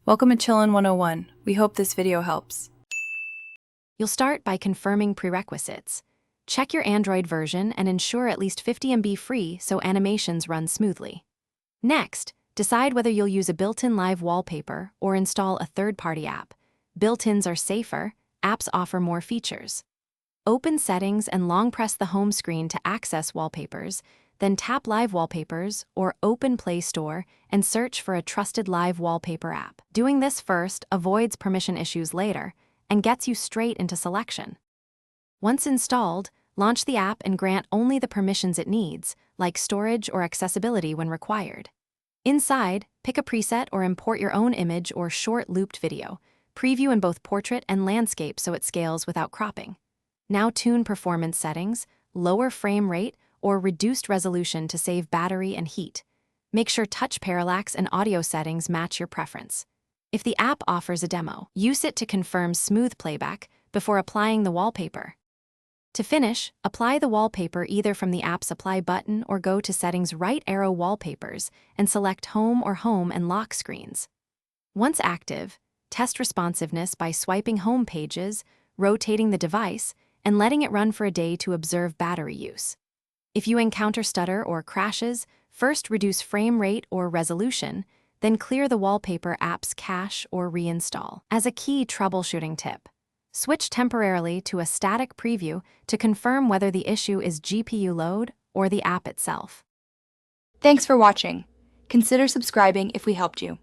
Welcome to Chillin' 101. We hope this video helps. You'll start by confirming prerequisites. Check your Android version and ensure at least 50 MB free so animations run smoothly. Next, decide whether you'll use a built-in live wallpaper or install a third-party app. Built-ins are safer, apps offer more features. Open Settings and long press the home screen to access wallpapers, then tap Live Wallpapers or open Play Store and search for a trusted live wallpaper app. Doing this first avoids permission issues later and gets you straight into selection. Once installed, launch the app and grant only the permissions it needs, like storage or accessibility when required. Inside, pick a preset or import your own image or short looped video. Preview in both portrait and landscape so it scales without cropping. Now tune performance settings, lower frame rate, or reduced resolution to save battery and heat. Make sure touch parallax and audio settings match your preference. If the app offers a demo, use it to confirm smooth playback before applying the wallpaper. To finish, apply the wallpaper either from the app's Apply button or go to Settings right arrow Wallpapers and select Home or Home and Lock screens. Once active, test responsiveness by swiping home pages, rotating the device, and letting it run for a day to observe battery use. If you encounter stutter or crashes, first reduce frame rate or resolution, then clear the wallpaper app's cache or reinstall. As a key troubleshooting tip, switch temporarily to a static preview to confirm whether the issue is GPU load or the app itself. Thanks for watching. Consider subscribing if we helped you.